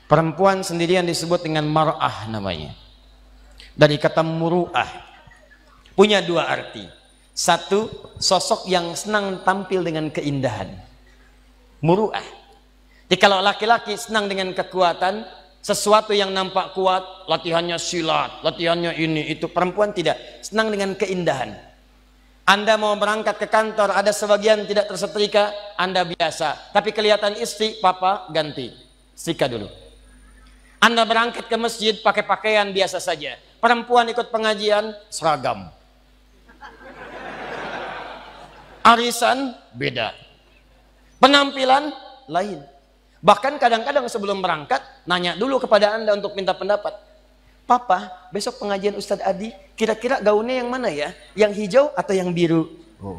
Perempuan sendirian disebut dengan mar'ah namanya. Dari kata muru'ah. Punya dua arti. Satu, sosok yang senang tampil dengan keindahan. Muru'ah. Jadi kalau laki-laki senang dengan kekuatan, sesuatu yang nampak kuat, latihannya silat, latihannya ini, itu. Perempuan tidak. Senang dengan keindahan. Anda mau berangkat ke kantor, ada sebagian tidak tersetrika, Anda biasa. Tapi kelihatan istri, papa ganti. Setrika dulu. Anda berangkat ke masjid pakai pakaian biasa saja. Perempuan ikut pengajian, seragam. Arisan, beda. Penampilan, lain. Bahkan kadang-kadang sebelum berangkat, nanya dulu kepada Anda untuk minta pendapat. Papa, besok pengajian Ustadz Adi, kira-kira gaunnya yang mana ya? Yang hijau atau yang biru? Oh.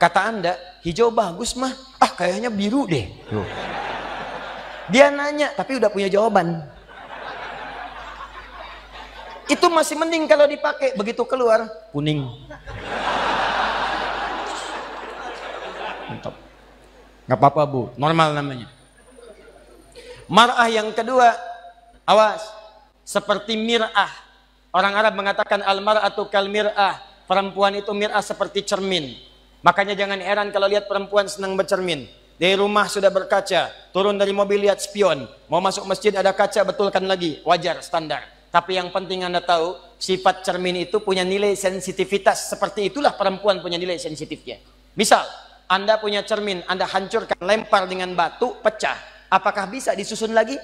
Kata Anda, hijau bagus mah. Ah, kayaknya biru deh. Oh. Dia nanya, tapi udah punya jawaban. Itu masih mending kalau dipakai. Begitu keluar, kuning. Mantap. Gak apa-apa bu, normal namanya. Mar'ah yang kedua, awas. Seperti mir'ah. Orang Arab mengatakan al-mar'atu kal mir'ah. Perempuan itu mir'ah seperti cermin. Makanya jangan heran kalau lihat perempuan senang bercermin. Dari rumah sudah berkaca, turun dari mobil lihat spion, mau masuk masjid ada kaca, betulkan lagi, wajar, standar. Tapi yang penting Anda tahu, sifat cermin itu punya nilai sensitivitas. Seperti itulah perempuan punya nilai sensitifnya. Misal, Anda punya cermin, Anda hancurkan, lempar dengan batu, pecah. Apakah bisa disusun lagi?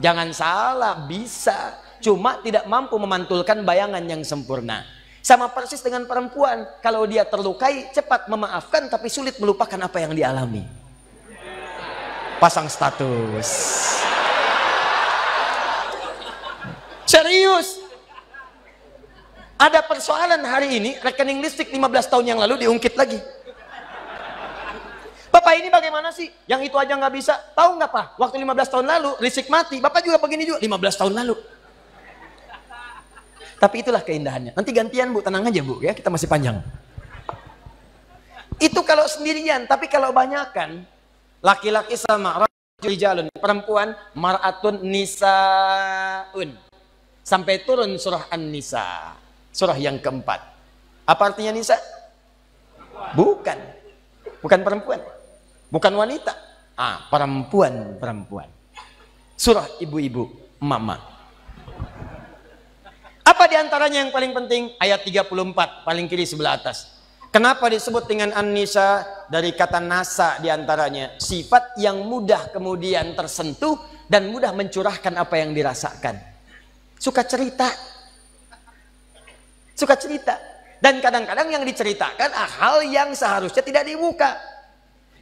Jangan salah, bisa. Cuma tidak mampu memantulkan bayangan yang sempurna. Sama persis dengan perempuan, kalau dia terlukai cepat memaafkan tapi sulit melupakan apa yang dialami. Pasang status. Serius. Ada persoalan hari ini, rekening listrik 15 tahun yang lalu diungkit lagi. Bapak ini bagaimana sih? Yang itu aja nggak bisa. Tahu nggak Pak? Waktu 15 tahun lalu listrik mati, Bapak juga begini juga 15 tahun lalu. Tapi itulah keindahannya. Nanti gantian bu, tenang aja bu ya, kita masih panjang. Itu kalau sendirian, tapi kalau banyakan, laki-laki sama rijalun, perempuan mar'atun nisaun. Sampai turun surah An-Nisa, surah yang keempat. Apa artinya nisa? Bukan, bukan perempuan, bukan wanita. Perempuan. Surah ibu-ibu, mama. Apa diantaranya yang paling penting? Ayat 34, paling kiri sebelah atas. Kenapa disebut dengan An-Nisa? Dari kata nasa diantaranya. Sifat yang mudah kemudian tersentuh dan mudah mencurahkan apa yang dirasakan. Suka cerita. Suka cerita. Dan kadang-kadang yang diceritakan hal yang seharusnya tidak dibuka.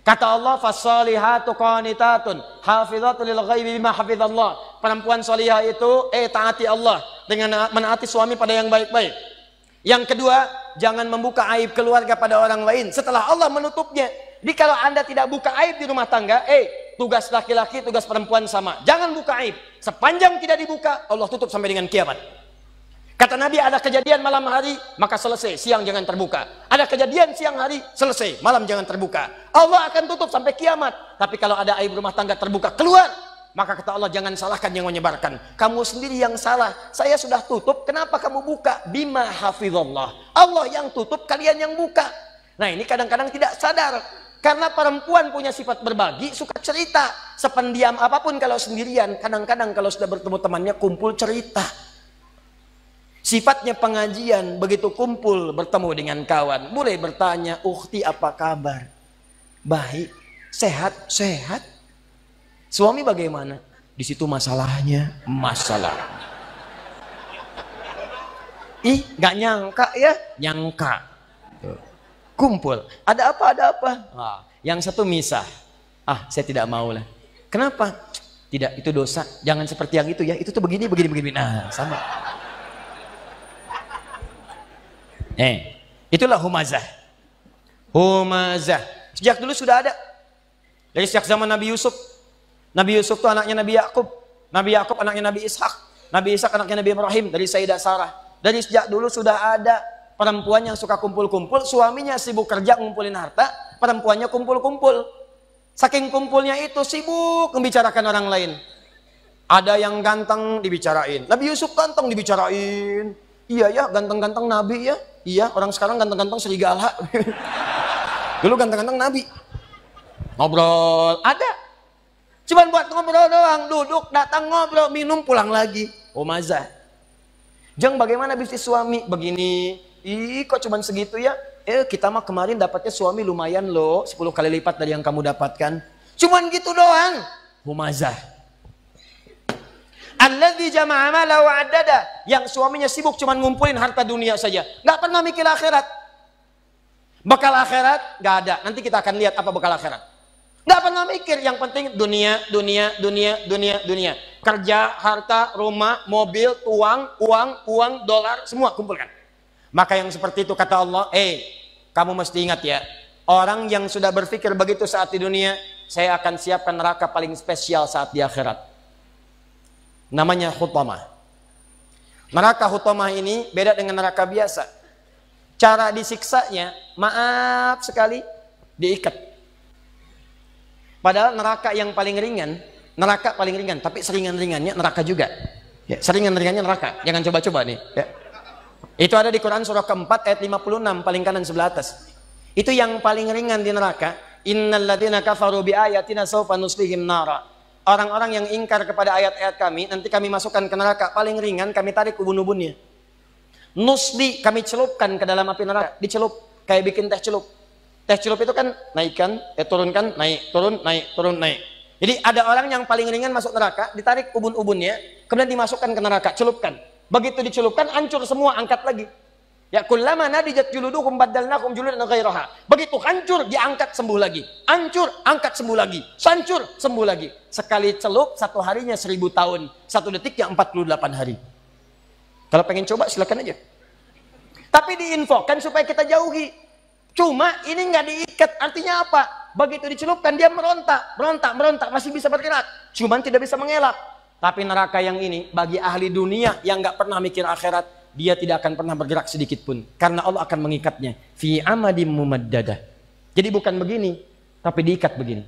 Kata Allah, fasolihatu qanitatun hafizatu lil ghaibi bima hafizallah. Perempuan solihah itu taati Allah dengan menaati suami pada yang baik-baik. Yang kedua, jangan membuka aib keluarga pada orang lain setelah Allah menutupnya. Jadi kalau Anda tidak buka aib di rumah tangga, tugas laki-laki, tugas perempuan sama. Jangan buka aib. Sepanjang tidak dibuka, Allah tutup sampai dengan kiamat. Kata Nabi, ada kejadian malam hari, maka selesai, siang jangan terbuka. Ada kejadian siang hari, selesai, malam jangan terbuka. Allah akan tutup sampai kiamat. Tapi kalau ada aib rumah tangga terbuka, keluar. Maka kata Allah, jangan salahkan yang menyebarkan. Kamu sendiri yang salah. Saya sudah tutup, kenapa kamu buka? Bima hafizallah. Allah yang tutup, kalian yang buka. Nah ini kadang-kadang tidak sadar. Karena perempuan punya sifat berbagi, suka cerita. Sependiam apapun kalau sendirian. Kadang-kadang kalau sudah bertemu temannya, kumpul cerita. Sifatnya pengajian, begitu kumpul bertemu dengan kawan, mulai bertanya, "Ukhti apa kabar?" "Baik." "Sehat?" "Sehat." "Suami bagaimana?" "Di situ masalahnya." "Masalah." Ih, nggak nyangka ya? Nyangka. Kumpul, "Ada apa? Ada apa?" Yang satu misah. Saya tidak mau lah." "Kenapa?" "Tidak, itu dosa. Jangan seperti yang itu ya. Itu tuh begini. Nah, sama. Itulah humazah. Humazah. Sejak dulu sudah ada. Dari sejak zaman Nabi Yusuf. Nabi Yusuf itu anaknya Nabi Yakub. Nabi Yakub anaknya Nabi Ishak. Nabi Ishak anaknya Nabi Ibrahim. Dari Sayyidah Sarah. Dari sejak dulu sudah ada perempuan yang suka kumpul-kumpul. Suaminya sibuk kerja ngumpulin harta. Perempuannya kumpul-kumpul. Saking kumpulnya itu sibuk membicarakan orang lain. Ada yang ganteng dibicarain. Nabi Yusuf ganteng dibicarain. Iya ya, ganteng-ganteng Nabi ya. Iya, orang sekarang ganteng-ganteng serigala. Dulu ganteng-ganteng Nabi. Ngobrol, ada. Cuman buat ngobrol doang, duduk, datang ngobrol, minum, pulang lagi. Oh mazah. Jeng, bagaimana bisnis suami? Begini. Ih, kok cuman segitu ya? Kita mah kemarin dapatnya suami lumayan loh, 10 kali lipat dari yang kamu dapatkan. Cuman gitu doang. Humazah. Alladzi jama'a malahu wa'addada, yang suaminya sibuk cuman ngumpulin harta dunia saja, nggak pernah mikir akhirat. Bekal akhirat nggak ada. Nanti kita akan lihat apa bekal akhirat. Nggak pernah mikir, yang penting dunia, dunia, dunia, dunia, dunia. Kerja, harta, rumah, mobil, uang, dolar, semua kumpulkan. Maka yang seperti itu kata Allah, kamu mesti ingat ya, orang yang sudah berpikir begitu saat di dunia, saya akan siapkan neraka paling spesial saat di akhirat. Namanya Hutamah. Neraka Hutamah ini beda dengan neraka biasa. Cara disiksanya, maaf sekali, diikat. Padahal neraka yang paling ringan, tapi seringan-ringannya neraka juga. Ya, seringan-ringannya neraka. Jangan coba-coba nih. Ya. Itu ada di Quran surah keempat ayat 56 paling kanan sebelah atas. Itu yang paling ringan di neraka. Innal ladzina kafaru bi ayatina sawfa nuslihim nara. Orang-orang yang ingkar kepada ayat-ayat kami, nanti kami masukkan ke neraka paling ringan, kami tarik ubun-ubunnya. Nusli, kami celupkan ke dalam api neraka, dicelup kayak bikin teh celup. Teh celup itu kan naikkan, turunkan, naik, turun, naik, turun, naik. Jadi ada orang yang paling ringan masuk neraka, ditarik ubun-ubunnya, kemudian dimasukkan ke neraka, celupkan. Begitu dicelupkan, hancur semua, angkat lagi. Ya kullama nadijat juluduhum baddalnakum juludan ghairaha. Begitu hancur, diangkat sembuh lagi. Hancur, angkat sembuh lagi. Hancur, sembuh lagi. Sekali celup, 1 harinya 1000 tahun. 1 detiknya 48 hari. Kalau pengen coba silakan aja. Tapi diinfokan supaya kita jauhi. Cuma ini nggak diikat, artinya apa? Begitu dicelupkan dia merontak, masih bisa bergerak. Cuman tidak bisa mengelak. Tapi neraka yang ini bagi ahli dunia yang nggak pernah mikir akhirat, dia tidak akan pernah bergerak sedikit pun, karena Allah akan mengikatnya fi amadim mumaddadah. Jadi bukan begini, tapi diikat begini.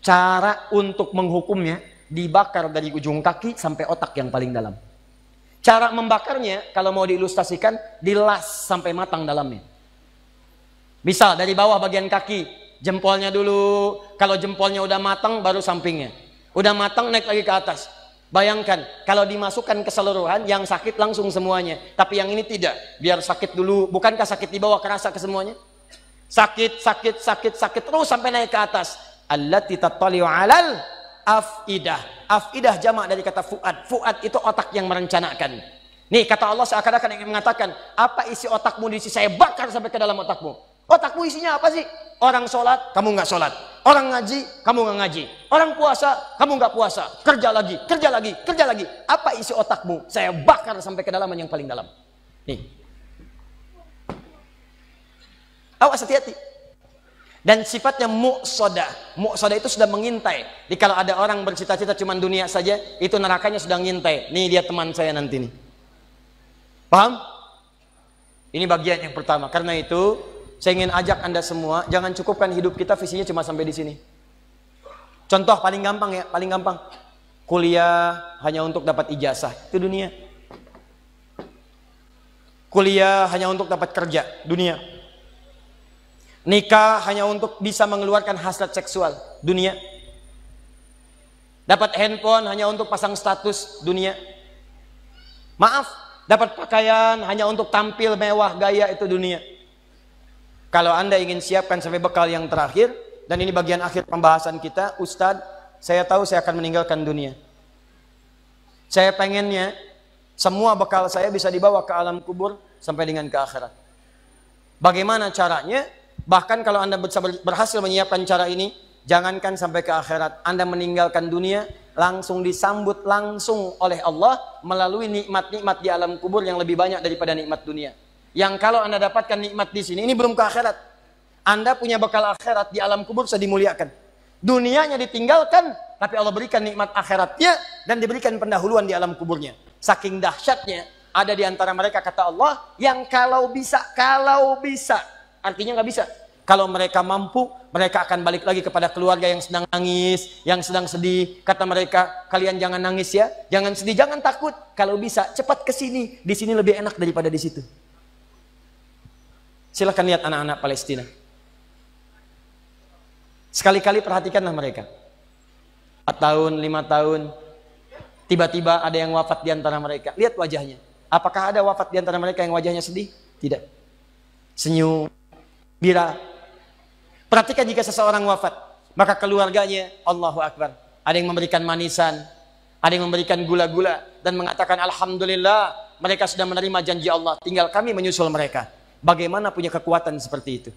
Cara untuk menghukumnya, dibakar dari ujung kaki sampai otak yang paling dalam. Cara membakarnya, kalau mau diilustrasikan, dilas sampai matang dalamnya. Misal dari bawah bagian kaki, jempolnya dulu. Kalau jempolnya udah matang, baru sampingnya. Udah matang, naik lagi ke atas. Bayangkan, kalau dimasukkan keseluruhan, yang sakit langsung semuanya. Tapi yang ini tidak, biar sakit dulu. Bukankah sakit di bawah kerasa ke semuanya? Sakit, terus sampai naik ke atas. Allati tattali'u 'alal afidah. Afidah jamak dari kata fuad. Fuad itu otak yang merencanakan. Nih kata Allah seakan-akan ingin mengatakan, apa isi otakmu diisi saya bakar sampai ke dalam otakmu. Otakmu isinya apa sih? Orang sholat, kamu nggak sholat. Orang ngaji, kamu nggak ngaji. Orang puasa, kamu nggak puasa. Kerja lagi. Apa isi otakmu? Saya bakar sampai kedalaman yang paling dalam. Nih. Awas hati-hati. Dan sifatnya mu'sodah. Mu'sodah itu sudah mengintai. Jadi kalau ada orang bercita-cita cuma dunia saja, itu nerakanya sudah ngintai. Nih dia teman saya nanti nih. Paham? Ini bagian yang pertama. Karena itu saya ingin ajak Anda semua, jangan cukupkan hidup kita visinya cuma sampai di sini. Contoh paling gampang ya, paling gampang. Kuliah hanya untuk dapat ijazah, itu dunia. Kuliah hanya untuk dapat kerja, dunia. Nikah hanya untuk bisa mengeluarkan hasrat seksual, dunia. Dapat handphone hanya untuk pasang status, dunia. Maaf, dapat pakaian hanya untuk tampil mewah gaya, itu dunia. Kalau Anda ingin siapkan sampai bekal yang terakhir, dan ini bagian akhir pembahasan kita, Ustadz, saya tahu saya akan meninggalkan dunia. Saya pengennya semua bekal saya bisa dibawa ke alam kubur sampai dengan ke akhirat. Bagaimana caranya? Bahkan kalau Anda berhasil menyiapkan cara ini, jangankan sampai ke akhirat, Anda meninggalkan dunia, langsung disambut langsung oleh Allah melalui nikmat-nikmat di alam kubur yang lebih banyak daripada nikmat dunia. Yang kalau Anda dapatkan nikmat di sini, ini belum ke akhirat. Anda punya bekal akhirat di alam kubur sudah dimuliakan. Dunianya ditinggalkan, tapi Allah berikan nikmat akhiratnya dan diberikan pendahuluan di alam kuburnya. Saking dahsyatnya, ada di antara mereka kata Allah yang kalau bisa, artinya nggak bisa. Kalau mereka mampu, mereka akan balik lagi kepada keluarga yang sedang nangis, yang sedang sedih. Kata mereka, kalian jangan nangis ya, jangan sedih, jangan takut. Kalau bisa, cepat ke sini. Di sini lebih enak daripada di situ. Silahkan lihat anak-anak Palestina. Sekali-kali perhatikanlah mereka. 4 tahun, 5 tahun, tiba-tiba ada yang wafat di antara mereka. Lihat wajahnya. Apakah ada wafat di antara mereka yang wajahnya sedih? Tidak. Senyum, bira. Perhatikan jika seseorang wafat, maka keluarganya, Allahu Akbar. Ada yang memberikan manisan, ada yang memberikan gula-gula, dan mengatakan Alhamdulillah, mereka sudah menerima janji Allah. Tinggal kami menyusul mereka. Bagaimana punya kekuatan seperti itu?